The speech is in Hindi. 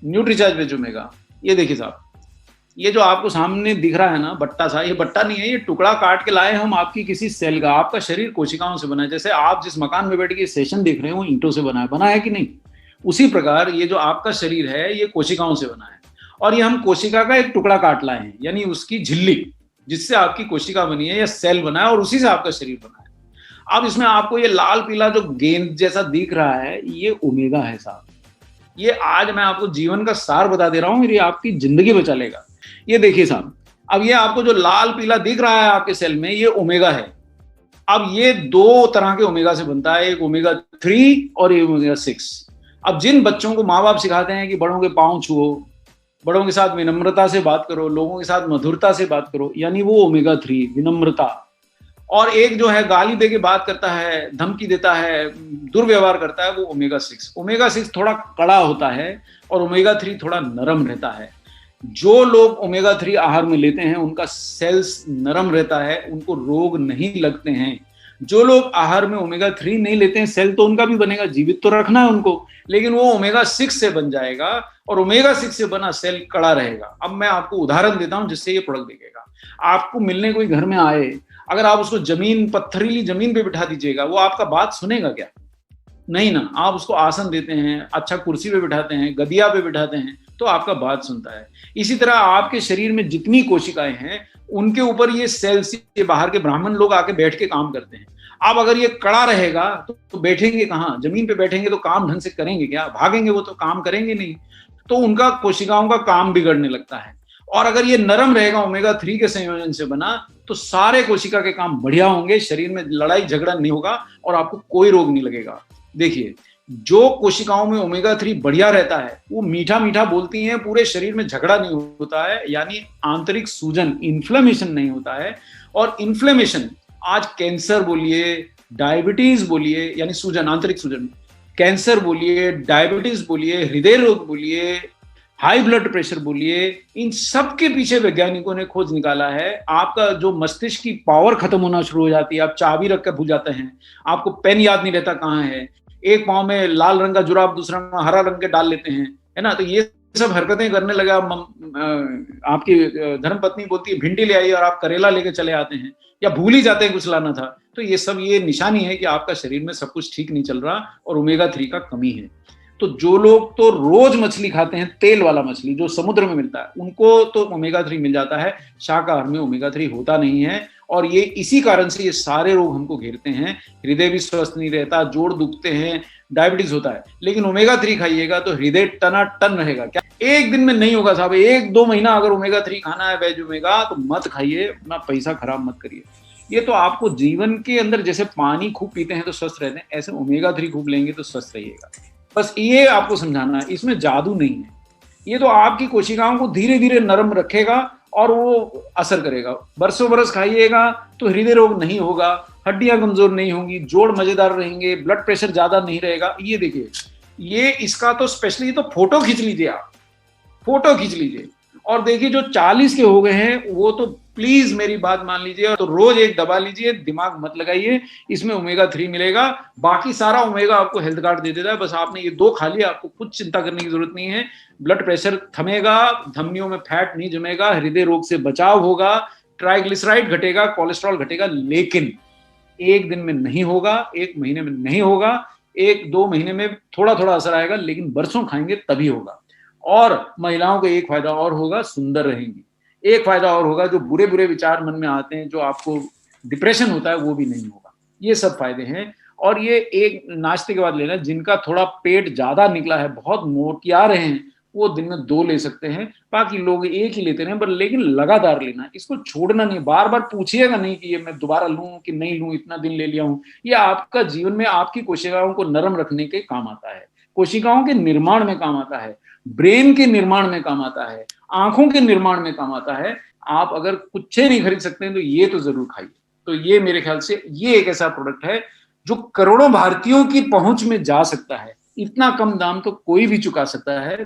Nutricharge veg omega. ये देखिए साहब, ये जो आपको सामने दिख रहा है ना बट्टा सा, ये बट्टा नहीं है, ये टुकड़ा काट के लाए हम आपकी किसी सेल का। आपका शरीर कोशिकाओं से बना है। जैसे आप जिस मकान में बैठ के सेशन देख रहे हो ईंटों से बना है कि नहीं, उसी प्रकार ये जो आपका शरीर है ये कोशिकाओं से बना है। और ये हम कोशिका का एक टुकड़ा काट लाए हैं, यानी उसकी झिल्ली, जिससे आपकी कोशिका बनी है या सेल बना है, और उसी से आपका शरीर बना है। अब इसमें आपको ये लाल पीला जो गेंद जैसा दिख रहा है, ये ओमेगा है साहब। ये आज मैं आपको जीवन का सार बता दे रहा हूं, ये आपकी जिंदगी बचा लेगा। ये देखिए साहब, अब ये आपको जो लाल पीला दिख रहा है आपके सेल में, ये ओमेगा है। अब ये दो तरह के ओमेगा से बनता है, एक ओमेगा 3 और एक ओमेगा 6। अब जिन बच्चों को माँ बाप सिखाते हैं कि बड़ों के पांव छुओ, बड़ों के साथ विनम्रता से बात करो, लोगों के साथ मधुरता से बात करो, यानी वो ओमेगा 3 विनम्रता। और एक जो है गाली दे के बात करता है, धमकी देता है, दुर्व्यवहार करता है, वो ओमेगा 6। ओमेगा 6 थोड़ा कड़ा होता है और ओमेगा 3 थोड़ा नरम रहता है। जो लोग ओमेगा 3 आहार में लेते हैं उनका सेल्स नरम रहता है, उनको रोग नहीं लगते हैं। जो लोग आहार में ओमेगा 3 नहीं लेते हैं, सेल तो उनका भी बनेगा, जीवित तो रखना है उनको, लेकिन वो ओमेगा 6 से बन जाएगा और ओमेगा 6 से बना सेल कड़ा रहेगा। अब मैं आपको उदाहरण देता हूं जिससे ये प्रोडक्ट दिखेगा। आपको मिलने कोई घर में आए, अगर आप उसको पत्थरीली जमीन पे बिठा दीजिएगा, वो आपका बात सुनेगा क्या? नहीं ना। आप उसको आसन देते हैं, अच्छा कुर्सी पे बिठाते हैं, गदिया पे बिठाते हैं, तो आपका बात सुनता है। इसी तरह आपके शरीर में जितनी कोशिकाएं हैं उनके ऊपर ये सेल्स, ये बाहर के ब्राह्मण लोग आके बैठ के काम करते हैं। अब अगर ये कड़ा रहेगा तो बैठेंगे कहाँ? जमीन पे बैठेंगे तो काम ढंग से करेंगे क्या? भागेंगे वो तो काम करेंगे नहीं। तो उनका कोशिकाओं का काम बिगड़ने लगता है। और अगर ये नरम रहेगा, ओमेगा 3 के संयोजन से बना, तो सारे कोशिका के काम बढ़िया होंगे, शरीर में लड़ाई झगड़ा नहीं होगा और आपको कोई रोग नहीं लगेगा। देखिए, जो कोशिकाओं में ओमेगा 3 बढ़िया रहता है वो मीठा मीठा बोलती हैं, पूरे शरीर में झगड़ा नहीं होता है, यानी आंतरिक सूजन, इन्फ्लेमेशन नहीं होता है। और इन्फ्लेमेशन आज कैंसर बोलिए, डायबिटीज बोलिए, यानी सूजन, आंतरिक सूजन, कैंसर बोलिए, डायबिटीज बोलिए, हृदय रोग बोलिए, हाई ब्लड प्रेशर बोलिए, इन सब के पीछे वैज्ञानिकों ने खोज निकाला है। आपका जो मस्तिष्क की पावर खत्म होना शुरू हो जाती है, आप चाबी रख कर भूल जाते हैं, आपको पेन याद नहीं रहता कहाँ है, एक पाँव में लाल रंग का जुराब दूसरा में हरा रंग के डाल लेते हैं, है ना। तो ये सब हरकतें करने लगा। आपकी धर्मपत्नी बोलती है भिंडी ले आई और आप करेला लेके चले आते हैं, या भूल ही जाते हैं कुछ लाना था। तो ये सब ये निशानी है कि आपका शरीर में सब कुछ ठीक नहीं चल रहा और ओमेगा 3 का कमी है। तो जो लोग तो रोज मछली खाते हैं, तेल वाला मछली जो समुद्र में मिलता है, उनको तो ओमेगा 3 मिल जाता है। शाकाहार में ओमेगा 3 होता नहीं है और ये इसी कारण से ये सारे रोग हमको घेरते हैं। हृदय भी स्वस्थ नहीं रहता, जोड़ दुखते हैं, डायबिटीज होता है। लेकिन ओमेगा 3 खाइएगा तो हृदय टनाटन रहेगा। क्या एक दिन में नहीं होगा साहब, 1-2 महीना अगर ओमेगा 3 खाना है, वेज ओमेगा, तो मत खाइए, अपना पैसा खराब मत करिए। ये तो आपको जीवन के अंदर, जैसे पानी खूब पीते हैं तो स्वस्थ रहते हैं, ऐसे ओमेगा 3 खूब लेंगे तो स्वस्थ रहिएगा। बस ये आपको समझाना है, इसमें जादू नहीं है। ये तो आपकी कोशिकाओं को धीरे धीरे नरम रखेगा और वो असर करेगा। बरसों बरस खाइएगा तो हृदय रोग नहीं होगा, हड्डियां कमजोर नहीं होंगी, जोड़ मजेदार रहेंगे, ब्लड प्रेशर ज्यादा नहीं रहेगा। ये देखिए, ये इसका तो स्पेशली तो फोटो खींच लीजिए, आप फोटो खींच लीजिए और देखिए जो 40 के हो गए हैं वो तो प्लीज मेरी बात मान लीजिए, तो रोज एक दबा लीजिए, दिमाग मत लगाइए, इसमें ओमेगा 3 मिलेगा। बाकी सारा ओमेगा आपको हेल्थ कार्ड दे देता है। बस आपने ये 2 खा लिया, आपको कुछ चिंता करने की जरूरत नहीं है। ब्लड प्रेशर थमेगा, धमनियों में फैट नहीं जमेगा, हृदय रोग से बचाव होगा, ट्राइग्लिसराइड घटेगा, कोलेस्ट्रॉल घटेगा। लेकिन एक दिन में नहीं होगा, 1 महीने में नहीं होगा, 1-2 महीने में थोड़ा थोड़ा असर आएगा, लेकिन बरसों खाएंगे तभी होगा। और महिलाओं को एक फायदा और होगा, सुंदर रहेंगी। एक फायदा और होगा, जो बुरे बुरे विचार मन में आते हैं, जो आपको डिप्रेशन होता है, वो भी नहीं होगा। ये सब फायदे हैं। और ये एक नाश्ते के बाद लेना। जिनका थोड़ा पेट ज्यादा निकला है, बहुत मोटिया रहे हैं, वो दिन में 2 ले सकते हैं। बाकी लोग एक ही लेते हैं, पर लेकिन लगातार लेना, इसको छोड़ना नहीं। बार बार पूछिएगा नहीं कि ये मैं दोबारा लूं कि नहीं लूं, इतना दिन ले लिया हूं। ये आपका जीवन में आपकी कोशिकाओं को नरम रखने के काम आता है, कोशिकाओं के निर्माण में काम आता है, ब्रेन के निर्माण में काम आता है, आंखों के निर्माण में काम आता है। आप अगर कुछ नहीं खरीद सकते हैं तो ये तो जरूर खाइए। तो ये मेरे ख्याल से ये एक ऐसा प्रोडक्ट है जो करोड़ों भारतीयों की पहुंच में जा सकता है। इतना कम दाम तो कोई भी चुका सकता है।